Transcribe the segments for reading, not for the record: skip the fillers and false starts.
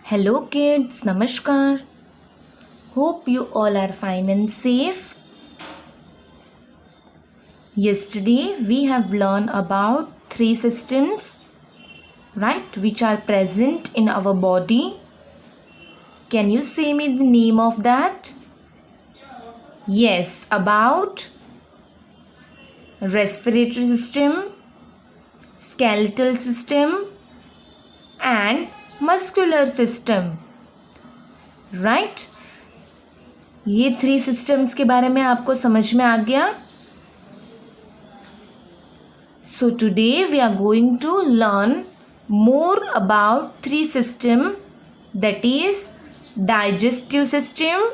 Hello kids, Namaskar. Hope you all are fine and safe. Yesterday we have learned about three systems, right, which are present in our body. Can you say me the name of that? Yes, about respiratory system, skeletal system and muscular system, right? ये three systems के बारे में आपको समझ में आ गया. So today we are going to learn more about three system, that is digestive system.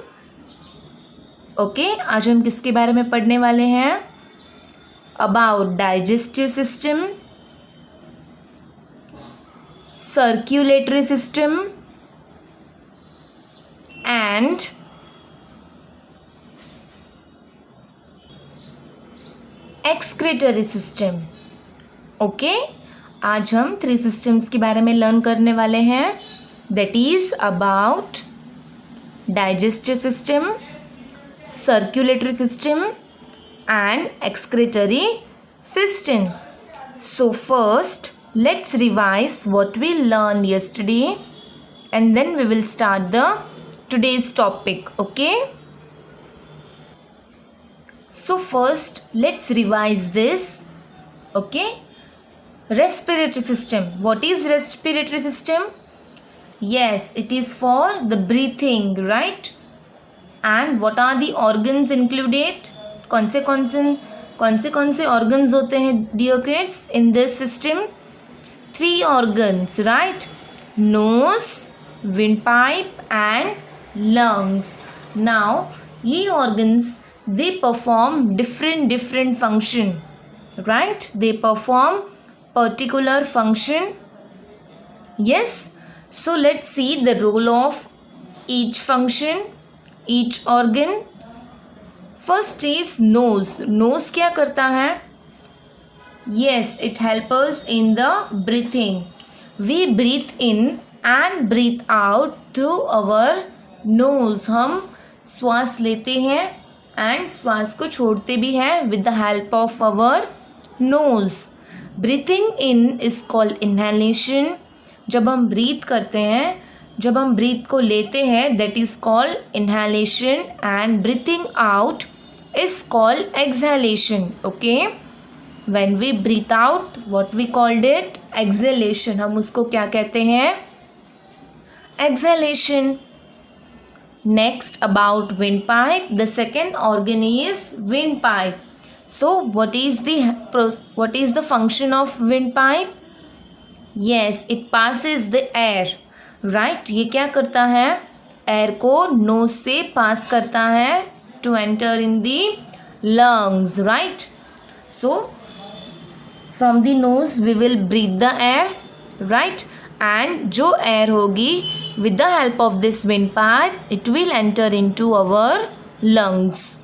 Okay, आज हम किसके बारे में पढ़ने वाले हैं? About digestive system, circulatory system and excretory system. Okay, आज हम थ्री सिस्टम्स के बारे में लर्न करने वाले हैं. That is about digestive system, circulatory system and excretory system. So first let's revise what we learn yesterday and then we will start the today's topic. Okay, so first let's revise this. Okay, respiratory system. What is respiratory system? Yes, it is for the breathing, right? And what are the organs included? कौन से organs होते हैं dear kids in this system? Three organs, right? Nose, windpipe and lungs. Now ये organs they perform different function, right? They perform particular function. Yes, so let's see the role of each function, each organ. First is nose. Nose क्या करता है? Yes, it helps us in the breathing. We breathe in and breathe out through our nose. हम श्वास लेते हैं and श्वास को छोड़ते भी हैं with the help of our nose. Breathing in is called inhalation. जब हम breathe करते हैं, जब हम breathe को लेते हैं, that is called inhalation, and breathing out is called exhalation. Okay, when we breathe out, what we called it? Exhalation. हम उसको क्या कहते हैं? Exhalation. Next, about windpipe. The second organ is windpipe. So what is the function of windpipe? Yes, it passes the air, right? ये क्या करता है? Air को नोज से पास करता है to enter in the lungs, right? So from the nose we will breathe the air, right? And जो air होगी with the help of this windpipe, it will enter into our lungs.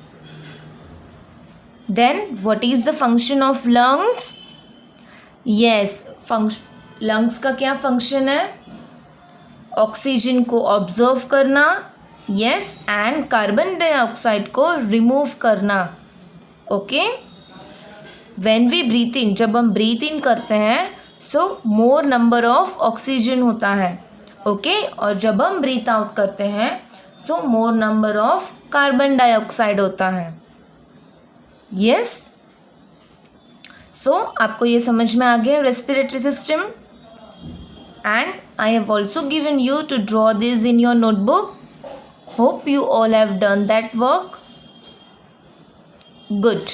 Then what is the function of lungs? Yes, lungs का क्या function है? Oxygen को observe करना, yes, and carbon dioxide को remove करना. Okay, when we breathe in, जब हम breathe in करते हैं, so more number of oxygen होता है. ओके, और जब हम breathe out करते हैं, so more number of carbon dioxide होता है. यस, सो आपको ये समझ में आ गया respiratory system. And I have also given you to draw this in your notebook. Hope you all have done that work. Good.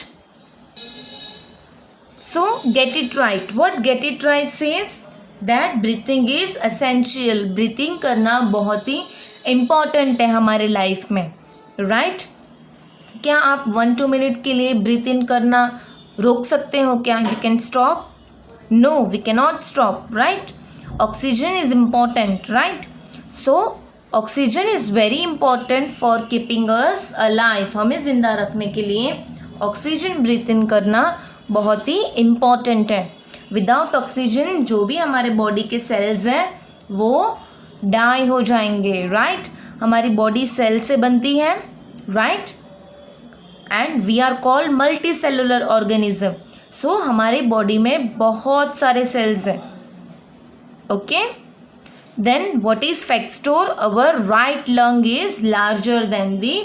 So get it right. What get it right says that breathing is essential. Breathing करना बहुत ही important है हमारे life में, right? क्या आप 1-2 minute के लिए breathe इन करना रोक सकते हो क्या? You can stop? No, we can not stop, right? Oxygen is important, right? So oxygen is very important for keeping us alive. हमें ज़िंदा रखने के लिए ऑक्सीजन ब्रीथ इन करना बहुत ही इम्पॉर्टेंट है. विदाउट ऑक्सीजन जो भी हमारे बॉडी के सेल्स हैं वो डाई हो जाएंगे, राइट। हमारी बॉडी सेल से बनती है, right, and we are called multi cellular organism. So हमारी बॉडी में बहुत सारे सेल्स हैं, okay. Then what is fat store? Our right lung is larger than the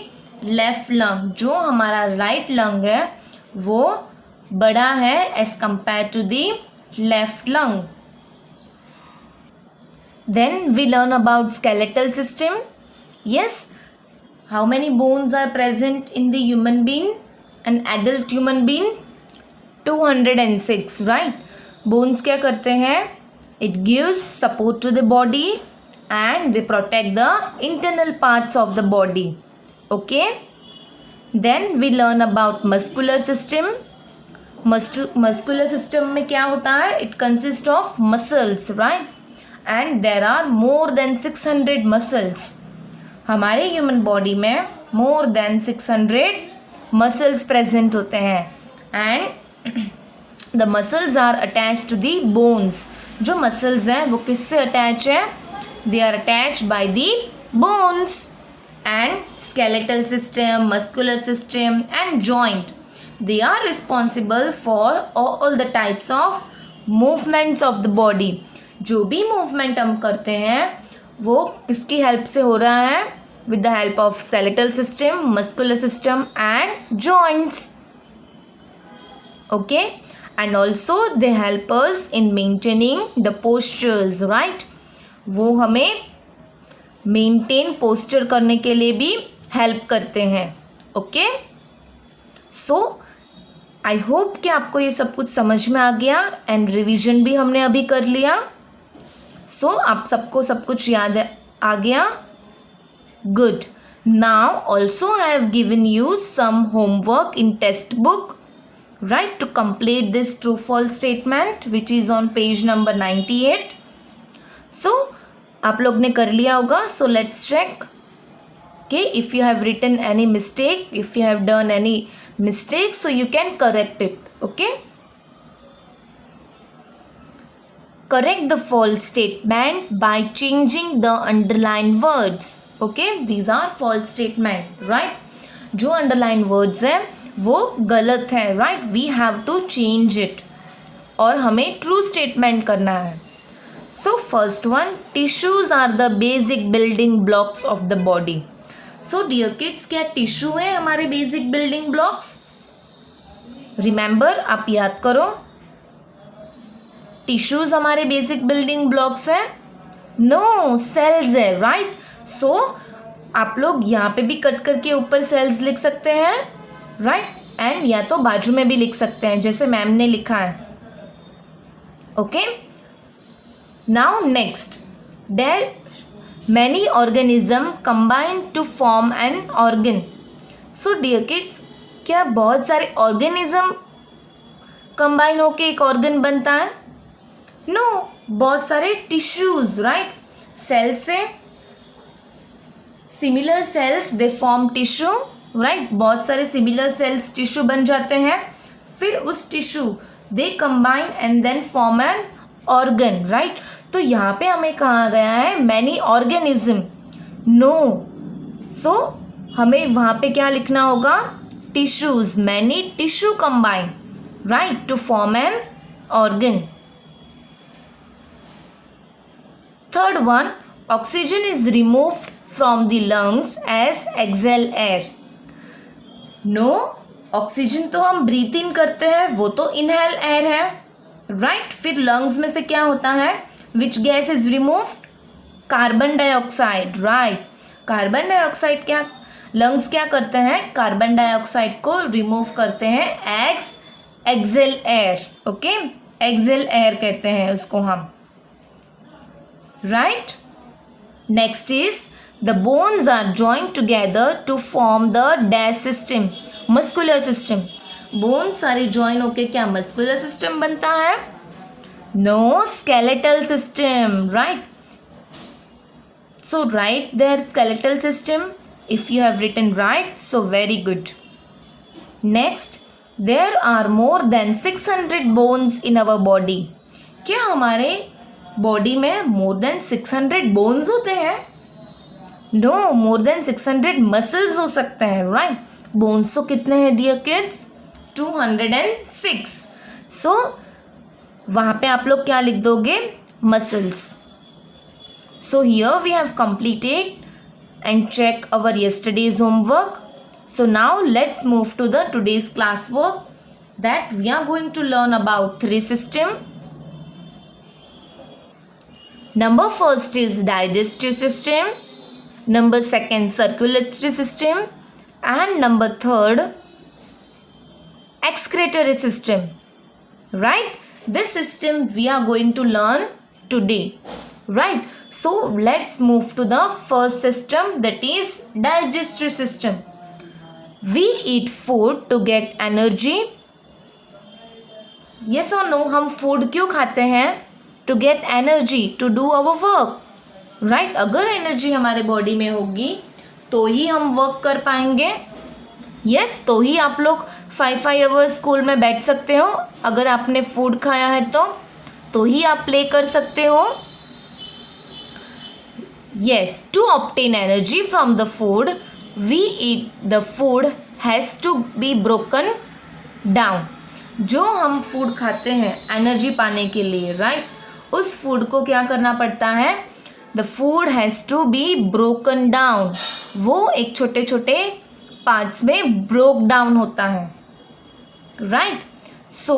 left lung. जो हमारा राइट लंग है वो बड़ा है as compare to the left lung. Then we learn about skeletal system. Yes, how many bones are present in the human being? An adult human being? 206, right? Bones क्या करते हैं? It gives support to the body and they protect the internal parts of the body. Okay? Then we learn about muscular system. Muscular system में क्या होता है? It consists of muscles, right? And there are more than 600 muscles. हमारे human body में more than 600 muscles present होते हैं and the muscles are attach to the bones. जो muscles हैं वो किससे अटैच है? They are attach by the bones. And skeletal system, muscular system and joint, they are responsible for all the types of movements of the body. जो भी movement हम करते हैं वो किसकी हेल्प से हो रहा है? With the help of skeletal system, muscular system and joints, okay. And also they help us in maintaining the postures, right. वो हमें मेंटेन पोस्चर करने के लिए भी हेल्प करते हैं, ओके। सो आई होप कि आपको ये सब कुछ समझ में आ गया एंड रिवीजन भी हमने अभी कर लिया। सो आप सबको सब कुछ याद आ गया? Good. Now also I have given you some homework in text book, right, to complete this true false statement which is on page number 98. So आप लोग ने कर लिया होगा. सो लेट्स चेक कि if you have written any mistake, if you have done any mistake, so you can correct it. Okay, correct the false statement by changing the underlined words. Okay, these are false statement, right? जो underlined words है वो गलत है, right? We have to change it और हमें true statement करना है. So first one, tissues are the basic building blocks of the body. So dear kids, क्या टिश्यू है हमारे बेसिक बिल्डिंग ब्लॉक्स? रिमेंबर, आप याद करो, टिश्यूज हमारे बेसिक बिल्डिंग ब्लॉक्स हैं? नो, सेल्स है, राइट. सो आप लोग यहाँ पे भी कट करके ऊपर सेल्स लिख सकते हैं, राइट, एंड या तो बाजू में भी लिख सकते हैं जैसे मैम ने लिखा है. Okay, now next, there many organism combine to form an organ. So dear kids, क्या बहुत सारे ऑर्गेनिज्म कंबाइन होके एक ऑर्गन बनता है? नो, बहुत सारे टिश्यूज, राइट. सेल से similar sales they form tissue, right. बहुत सारे सिमिलर सेल्स टिश्यू बन जाते हैं, फिर उस tissue they combine and then form an organ, right. तो यहाँ पे हमें कहा गया है मैनी ऑर्गेनिज्म. नो, सो हमें वहाँ पे क्या लिखना होगा? Tissues, many tissue combine, right, to form an organ. Third one, oxygen is removed from the lungs as exhale air. No, oxygen तो हम ब्रीथ इन करते हैं, वो तो इनहेल एयर है, राइट. फिर लंग्स में से क्या होता है? Which gas is removed? Carbon dioxide, right. Carbon dioxide क्या लंग्स क्या करते हैं? कार्बन डाइऑक्साइड को रिमूव करते हैं as exhale air. Okay, Excel air कहते हैं उसको हम, right. Next is the bones are joined together to form the dash system, muscular system. Bone सारे ज्वाइन होके क्या मस्कुलर सिस्टम बनता है? No, skeletal system, right. So write there skeletal system. If you have written right, so very good. Next, there are more than 600 bones in our body. क्या हमारे body में more than 600 bones होते हैं? No, मोर than 600 muscles हो सकते हैं, right? Bones तो कितने हैं डियर किड्स? 206. सो वहाँ पे आप लोग क्या लिख दोगे? Muscles. So here we have completed and check our yesterday's homework. So now let's move to the today's classwork that we are going to learn about 3 system. Number first is digestive system, number second circulatory system, and number third excretory system, right? This system we are going to learn today, right? So let's move to the first system, that is digestive system. We eat food to get energy. Yes or no? हम food क्यों खाते हैं? To get energy to do our work, right? अगर energy हमारे body में होगी तो ही हम वर्क कर पाएंगे. यस, तो ही आप लोग 5 आवर्स स्कूल में बैठ सकते हो. अगर आपने फूड खाया है तो ही आप प्ले कर सकते हो. Yes, to obtain energy from the food we eat, the food has to be broken down. जो हम फूड खाते हैं एनर्जी पाने के लिए, राइट, उस फूड को क्या करना पड़ता है? The food has to be broken down. वो एक छोटे छोटे पार्ट्स में ब्रोक डाउन होता है, राइट? सो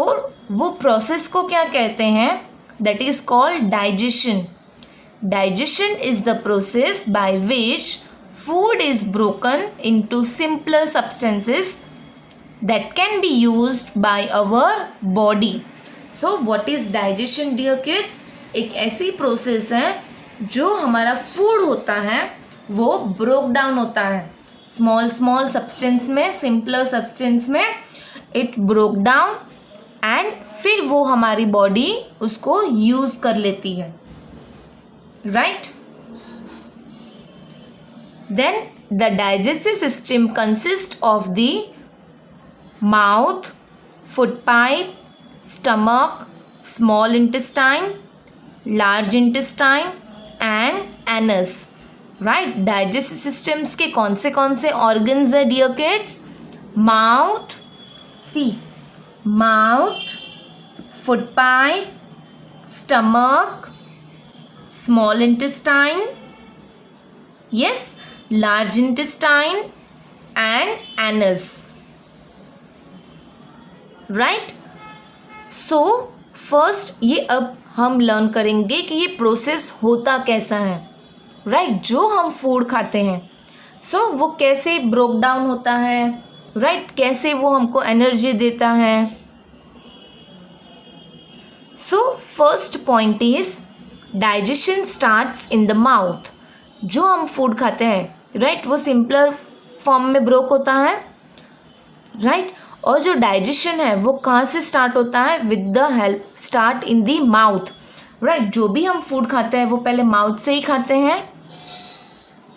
वो प्रोसेस को क्या कहते हैं? That is called digestion. Digestion is the process by which food is broken into simpler substances that can be used by our body. So what is digestion dear kids? एक ऐसी process है जो हमारा food होता है वो broke down होता है स्मॉल सब्सटेंस में, सिंपलर सब्सटेंस में इट ब्रोक डाउन एंड फिर वो हमारी बॉडी उसको यूज़ कर लेती है, right? Then the digestive system consists of the mouth, food pipe, stomach, small intestine, large intestine and anus, right? digestive systems के कौन से organs है dear kids? Mouth, see, mouth, food pipe, stomach, small intestine, yes, large intestine and anus, right? So first ये अब हम learn करेंगे कि ये प्रोसेस होता कैसा है, राइट? जो हम फूड खाते हैं सो वो कैसे ब्रोक डाउन होता है, राइट? कैसे वो हमको एनर्जी देता है. So first point is digestion starts in the mouth. जो हम फूड खाते हैं, राइट, वो सिंपलर फॉर्म में ब्रोक होता है, राइट? और जो डाइजेशन है वो कहाँ से स्टार्ट होता है? With the help start in the mouth, right? जो भी हम फूड खाते हैं वो पहले माउथ से ही खाते हैं,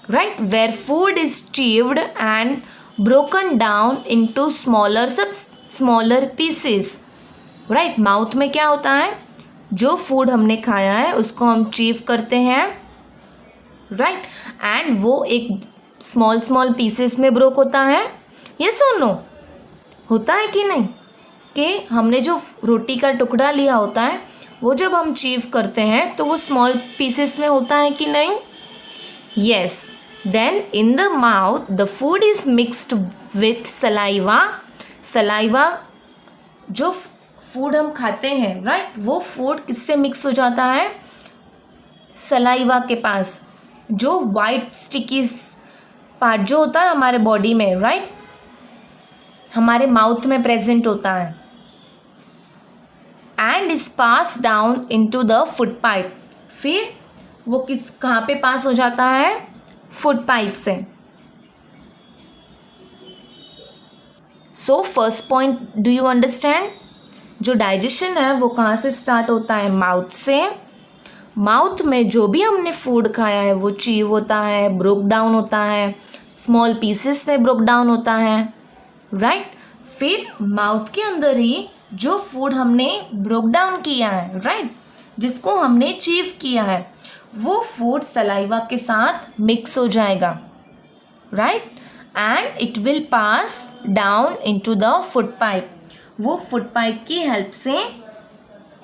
right? Where food is chewed and broken down into smaller pieces, right? Mouth में क्या होता है? जो फूड हमने खाया है उसको हम च्यूव करते हैं, राइट? एंड वो एक स्मॉल पीसेस में ब्रोक होता है. यस और नो? होता है कि नहीं? कि हमने जो रोटी का टुकड़ा लिया होता है वो जब हम च्यूव करते हैं तो वो स्मॉल पीसेस में होता है कि नहीं? Yes. Then in the mouth the food is mixed with saliva. जो फूड हम खाते हैं, राइट, वो फूड किससे मिक्स हो जाता है? सलाइवा के पास. जो वाइट स्टिकी पार्ट जो होता है हमारे बॉडी में, राइट, हमारे माउथ में प्रेजेंट होता है and is pass down into the food pipe. फिर वो कहाँ पे पास हो जाता है? फूड पाइप से. So first point, do you understand? जो डाइजेशन है वो कहाँ से स्टार्ट होता है? माउथ से. माउथ में जो भी हमने फूड खाया है वो च्यूव होता है, ब्रोक डाउन होता है, स्मॉल पीसेस में ब्रोक डाउन होता है, राइट? फिर माउथ के अंदर ही जो फूड हमने ब्रोक डाउन किया है, राइट, जिसको हमने चीव किया है, वो फूड सलाइवा के साथ मिक्स हो जाएगा, right, and it will pass down into the food pipe. वो फूड पाइप की हेल्प से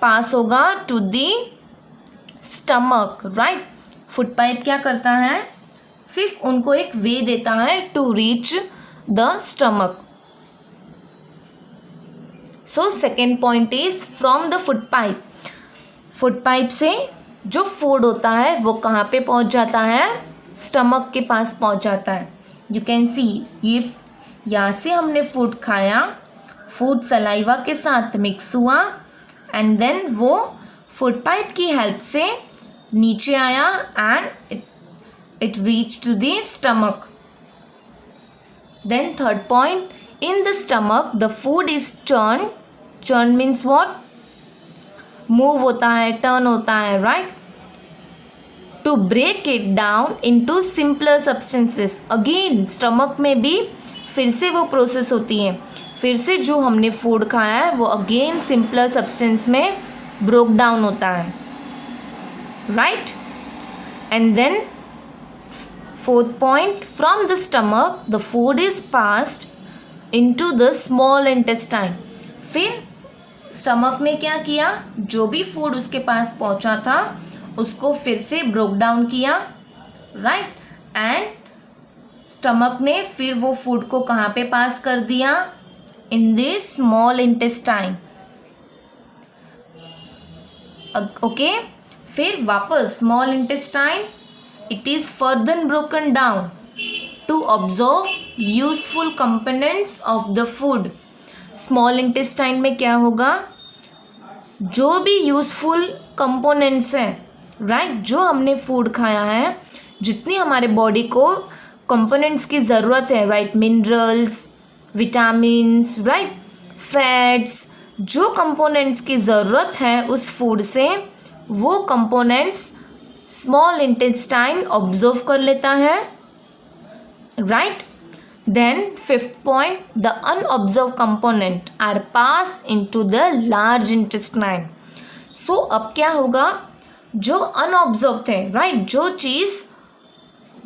पास होगा to the stomach, right. Food pipe क्या करता है, सिर्फ उनको एक वे देता है to reach the stomach. So second point is from the food pipe. Food pipe से जो फूड होता है वो कहाँ पे पहुँच जाता है, स्टमक के पास पहुँच जाता है। यू कैन सी, ये यहाँ से हमने फूड खाया, फूड सलाइवा के साथ मिक्स हुआ एंड देन वो फूड पाइप की हेल्प से नीचे आया and it reached to the stomach. Then third point, in the stomach the food is churned. Churn means what? Move होता है, turn होता है, right? To break it down into simpler substances. Again stomach में भी फिर से वो process होती है, फिर से जो हमने फूड खाया है वो अगेन सिंपलर सब्सटेंस में ब्रोक डाउन होता है, right. And then fourth point, from the stomach the food is passed into the small intestine. फिर स्टमक ने क्या किया, जो भी फूड उसके पास पहुंचा था उसको फिर से ब्रोक डाउन किया, राइट, एंड स्टमक ने फिर वो फूड को कहाँ पे पास कर दिया, in this small intestine, okay. फिर वापस small intestine, it is further broken down to absorb useful components of the food. Small intestine में क्या होगा, जो भी यूज़फुल कंपोनेंट्स हैं, राइट, जो हमने फूड खाया है, जितनी हमारे बॉडी को कंपोनेंट्स की ज़रूरत है, right, minerals, vitamins, right, fats, जो कंपोनेंट्स की ज़रूरत है उस फूड से, वो कंपोनेंट्स स्मॉल इंटेस्टाइन ऑब्जर्व कर लेता है, right. Then fifth point, the unobserve component are pass into the large intestine. So अब क्या होगा, जो अनऑब्जर्व थे, राइट, जो चीज़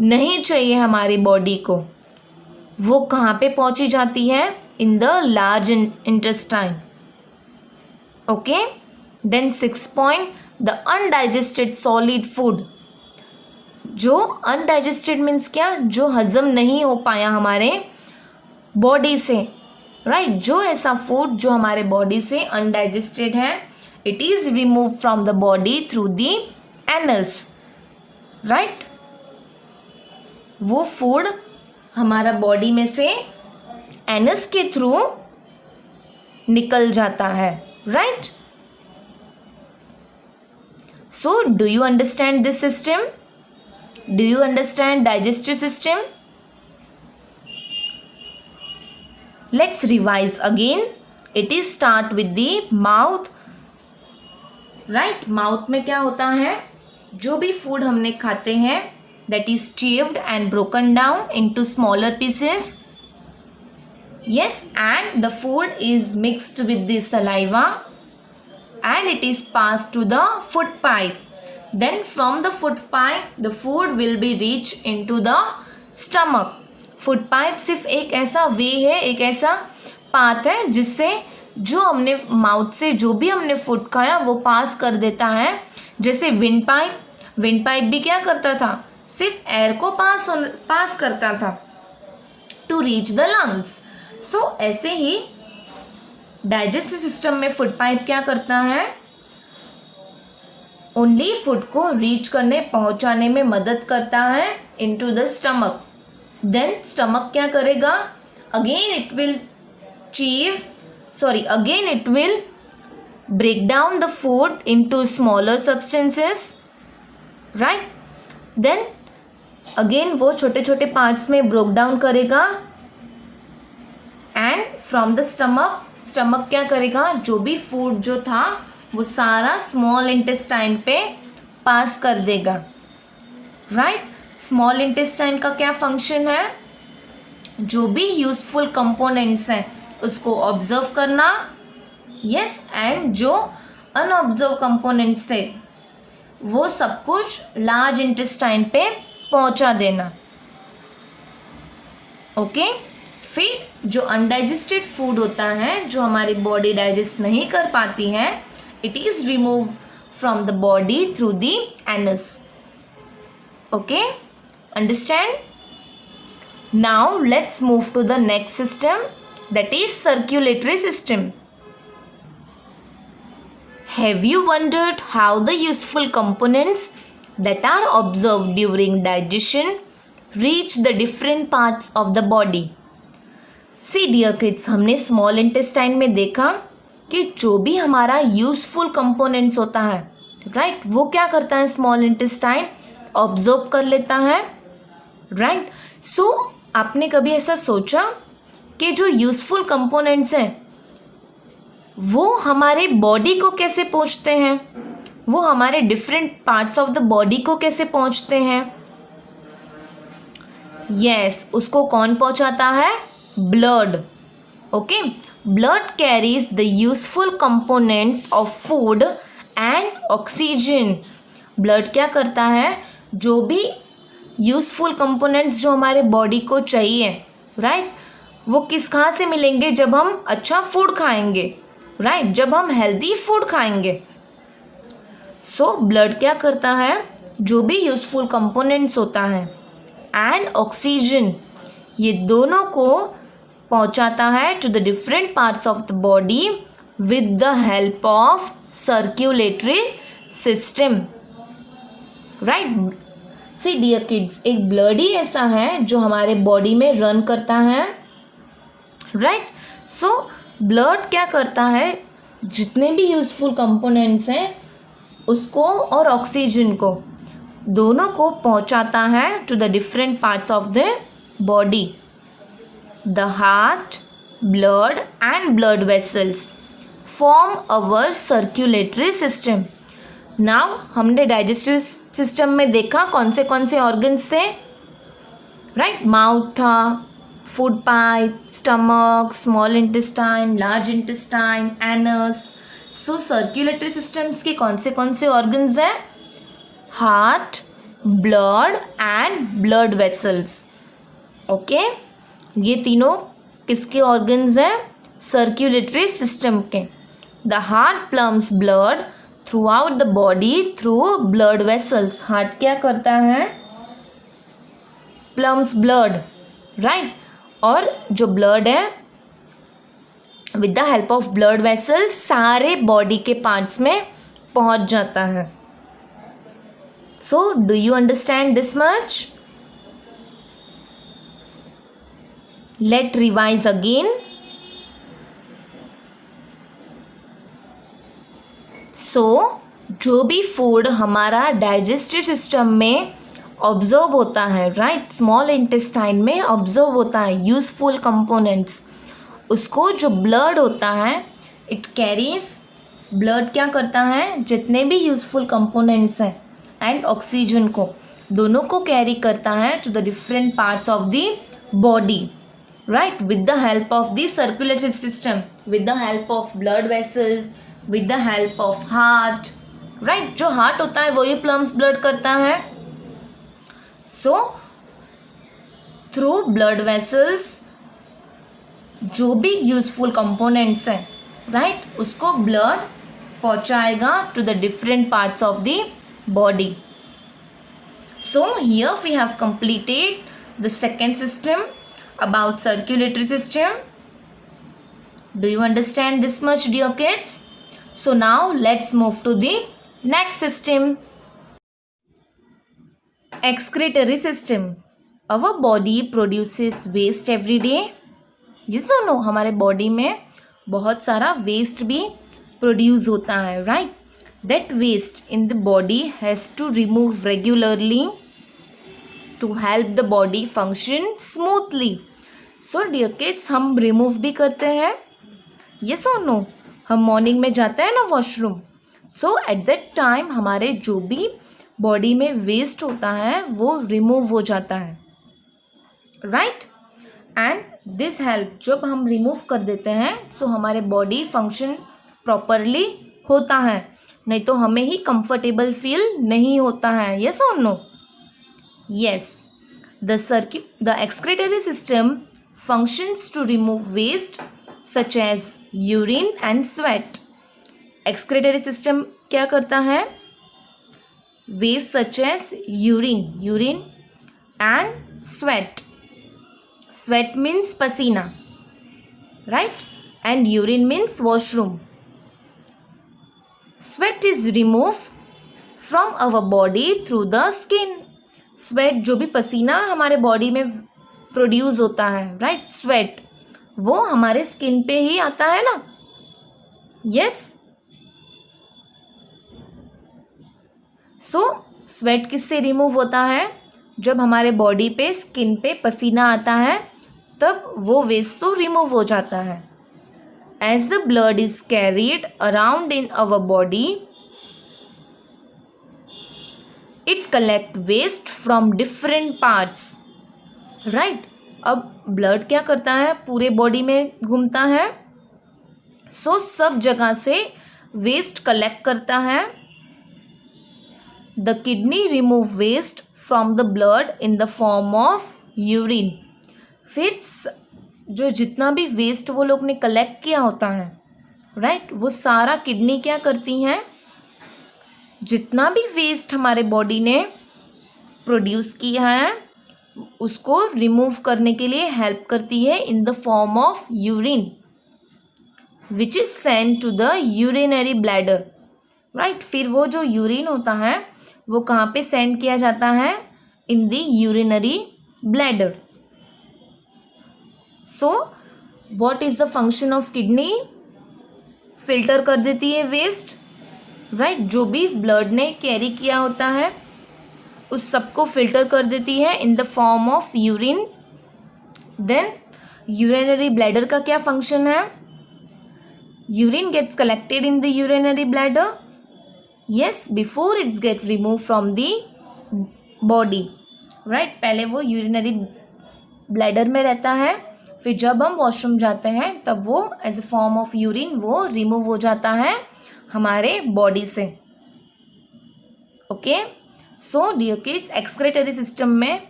नहीं चाहिए हमारी बॉडी को, वो कहाँ पे पहुँची जाती है, in the large intestine, okay. Then six point, the undigested solid food. जो अनडाइजेस्टेड मीन्स क्या, जो हजम नहीं हो पाया हमारे बॉडी से, राइट, जो ऐसा फूड जो हमारे बॉडी से अनडाइजेस्टेड है, it is remove from the body through the anus, right. वो फूड हमारा बॉडी में से एनस के थ्रू निकल जाता है, right. So, do you understand this system? Do you understand digestive system? Let's revise again. It is start with the mouth. Right? Mouth में क्या होता है, जो भी food हमने खाते हैं that is chewed and broken down into smaller pieces. Yes, and the food is mixed with the saliva. And it is passed to the food pipe. Then from the food pipe the food will be reached into the stomach. Food pipe सिर्फ एक ऐसा वे है, एक ऐसा path है जिससे जो हमने माउथ से जो भी हमने फूड खाया वो पास कर देता है। जैसे विंड पाइप भी क्या करता था, सिर्फ एयर को पास करता था टू रीच द लंग्स। सो ऐसे ही डाइजेस्टिव सिस्टम में फूड पाइप क्या करता है, ओनली फूड को रीच करने, पहुंचाने में मदद करता है into the stomach. Then stomach क्या करेगा, again it will break down the food into smaller substances, right. Then again वो छोटे छोटे पार्ट्स में ब्रोक डाउन करेगा एंड फ्रॉम द स्टमक क्या करेगा, जो भी फूड जो था वो सारा स्मॉल इंटेस्टाइन पे पास कर देगा, राइट। स्मॉल इंटेस्टाइन का क्या फंक्शन है, जो भी यूजफुल कंपोनेंट्स हैं उसको ऑब्जर्व करना, यस, एंड जो अनऑब्जर्व कंपोनेंट्स थे वो सब कुछ लार्ज इंटेस्टाइन पे पहुंचा देना। ओके, फिर जो अनडाइजेस्टेड फूड होता है, जो हमारी बॉडी डाइजेस्ट नहीं कर पाती है, it is remove from the body through the anus. Okay, understand? Now let's move to the next system, that is circulatory system. Have you wondered how the useful components that are observed during digestion reach the different parts of the body? See dear kids, हमने small intestine में देखा कि जो भी हमारा useful components होता है, right, वो क्या करता है small intestine observe कर लेता है, right? So आपने कभी ऐसा सोचा कि जो यूज़फुल कंपोनेंट्स हैं वो हमारे बॉडी को कैसे पहुंचते हैं, वो हमारे different parts of the body को कैसे पहुंचते हैं? यस, उसको कौन पहुंचाता है? Blood. Okay, blood carries the useful components of food and oxygen. Blood क्या करता है? जो भी यूज़फुल कंपोनेंट्स जो हमारे बॉडी को चाहिए, राइट, वो कहाँ से मिलेंगे? जब हम अच्छा फूड खाएंगे, राइट, जब हम हेल्दी फूड खाएंगे। सो ब्लड क्या करता है? जो भी यूज़फुल कंपोनेंट्स होता है एंड ऑक्सीजन, ये दोनों को पहुंचाता है to the different parts of the body with the help of circulatory system, right. See dear kids, एक ब्लड ही ऐसा है जो हमारे बॉडी में रन करता है, राइट। सो ब्लड क्या करता है? जितने भी यूज़फुल कंपोनेंट्स हैं उसको और ऑक्सीजन को, दोनों को पहुंचाता है to the different parts of the body. The heart, blood and blood vessels form our circulatory system. Now हमने डाइजेस्टिव सिस्टम में देखा कौन से ऑर्गन्स थे, राइट, माउथ था, food pipe, stomach, small intestine, large intestine, anus. So circulatory systems के कौन से ऑर्गन्स हैं? Heart, blood and blood vessels. Okay, ये तीनों किसके ऑर्गन्स हैं? सर्क्यूलेटरी सिस्टम के। The heart pumps blood through out the body through blood vessels. Heart क्या करता है? प्लम्स ब्लड, राइट, और जो ब्लड है with the help of blood vessels सारे बॉडी के पार्ट्स में पहुंच जाता है। So do you understand this much? Let revise again. So जो भी फूड हमारा डाइजेस्टिव सिस्टम में ऑब्जर्व होता है, राइट, स्मॉल इंटेस्टाइन में ऑब्जर्व होता है यूज़फुल कंपोनेंट्स, उसको जो ब्लड होता है इट कैरीज, ब्लड क्या करता है? जितने भी यूज़फुल कंपोनेंट्स हैं एंड ऑक्सीजन को, दोनों को कैरी करता है to the different parts of the body, right, with the help of the circulatory system, with the help of blood vessel, with the help of heart, right. जो heart होता है वही plums blood करता है। So through blood vessels जो भी useful components हैं, right, उसको ब्लड पहुंचाएगा to the different parts of the body. So here we have completed the second system about circulatory system. Do you understand this much dear kids? So now let's move to the next system, excretory system. Our body produces waste every day. Yes or no? हमारे body में बहुत सारा waste भी produce होता है, right. That waste in the body has to remove regularly to help the body function smoothly. So dear kids, हम remove भी करते हैं, यस और नो? हम मॉर्निंग में जाते हैं ना washroom, so at that time हमारे जो भी बॉडी में वेस्ट होता है वो रिमूव हो जाता है, राइट। एंड दिस हेल्प, जब हम रिमूव कर देते हैं सो हमारे बॉडी फंक्शन प्रॉपरली होता है, नहीं तो हमें ही कंफर्टेबल फील नहीं होता है. यस और no? Yes. The excretory system functions to remove waste such as urine and sweat. Excretory system क्या करता है? Waste such as urine and sweat. Sweat means पसीना, right? And urine means washroom. Sweat is removed from our body through the skin. Sweat, जो भी पसीना हमारे body में produce होता है, राइट, स्वेट, वो हमारे स्किन पे ही आता है ना. यस. सो स्वेट किससे रिमूव होता है? जब हमारे बॉडी पे, स्किन पे पसीना आता है, तब वो वेस्ट तो रिमूव हो जाता है. As the blood is carried around in our body, it collect waste from different parts. Right. अब ब्लड क्या करता है? पूरे बॉडी में घूमता है, सो सब जगह से वेस्ट कलेक्ट करता है. The kidney remove waste from the blood in the form of urine. फिर जो जितना भी वेस्ट वो लोग ने कलेक्ट किया होता है, राइट, वो सारा किडनी क्या करती हैं? जितना भी वेस्ट हमारे बॉडी ने प्रोड्यूस किया है उसको रिमूव करने के लिए हेल्प करती है in the form of urine, which is send to the urinary bladder. Right. फिर वो जो यूरिन होता है वो कहाँ पे सेंड किया जाता है? In the urinary bladder. So what is the function of kidney? Filter कर देती है वेस्ट, राइट. जो भी ब्लड ने कैरी किया होता है उस सबको फिल्टर कर देती है in the form of urine. Then urinary bladder का क्या फंक्शन है? Urine gets collected in the urinary bladder, yes, before it's get remove from the body. Right. पहले वो यूरिनरी ब्लैडर में रहता है, फिर जब हम वॉशरूम जाते हैं तब वो as a form of urine वो रिमूव हो जाता है हमारे बॉडी से. Okay. So dear kids, excretory system में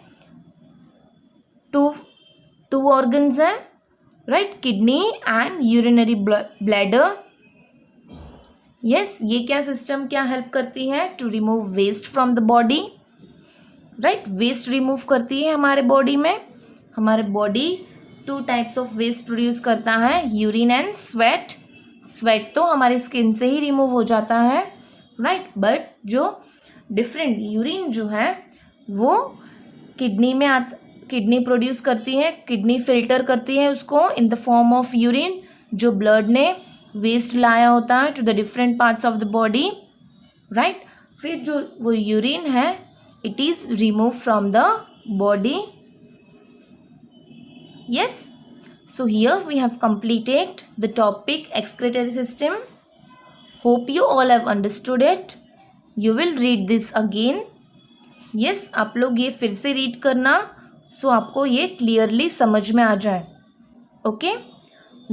टू ऑर्गन्स हैं, right, kidney and urinary bladder. Yes. ये क्या सिस्टम क्या हेल्प करती है? To remove waste from the body, right. Waste remove करती है हमारे बॉडी में. हमारे body 2 types of waste produce करता है, यूरिन एंड स्वेट. स्वेट तो हमारी स्किन से ही रिमूव हो जाता है, राइट, बट जो डिफरेंट यूरिन जो है वो किडनी में किडनी प्रोड्यूस करती है, किडनी फिल्टर करती है उसको in the form of urine, जो ब्लड ने वेस्ट लाया होता है to the different parts of the body, right. फिर जो वो यूरिन है it is remove from the body. Yes. So here we have completed the topic excretory system. Hope you all have understood it. You will read this again. Yes, आप लोग ये फिर से read करना सो आपको ये क्लियरली समझ में आ जाए. Okay.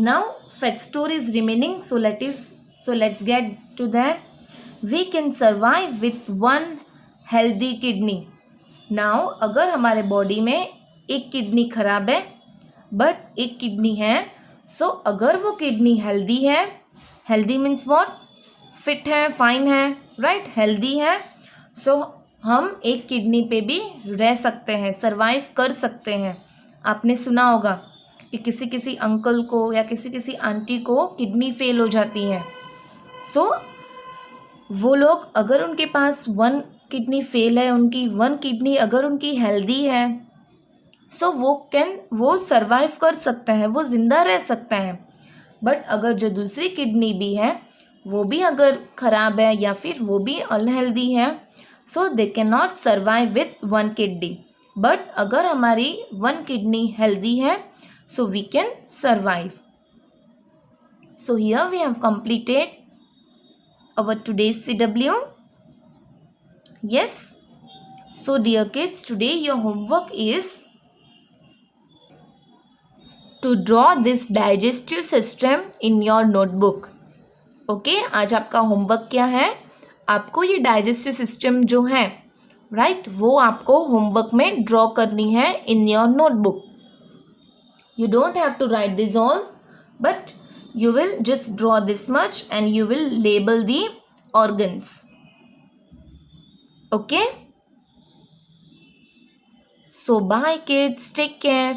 Now fact story is remaining. So let's get to that. We can survive with one healthy kidney. Now अगर हमारे बॉडी में एक किडनी खराब है बट एक किडनी है, सो अगर वो किडनी हेल्दी है, हेल्दी मीन्स व्हाट? फिट है, फाइन है, राइट, हेल्दी है, सो हम एक किडनी पे भी रह सकते हैं, सरवाइव कर सकते हैं. आपने सुना होगा कि किसी किसी अंकल को या किसी किसी आंटी को किडनी फेल हो जाती है, सो वो लोग अगर उनके पास 1 किडनी फेल है, उनकी 1 किडनी अगर उनकी हेल्दी है, सो वो सरवाइव कर सकते हैं, वो ज़िंदा रह सकते हैं. बट अगर जो दूसरी किडनी भी है वो भी अगर ख़राब है या फिर वो भी अनहेल्दी है, so they can not survive with 1 kidney. But अगर हमारी 1 किडनी हेल्दी है so we can survive. So here we have completed our today's CW. Yes. So dear kids, today your homework is to draw this digestive system in your notebook. Okay आज आपका homework क्या है, आपको ये digestive system जो है right वो आपको होमवर्क में ड्रॉ करनी है इन your notebook. You don't have to write this all, but you will just draw this much and you will label the organs. Okay? So bye kids, take care.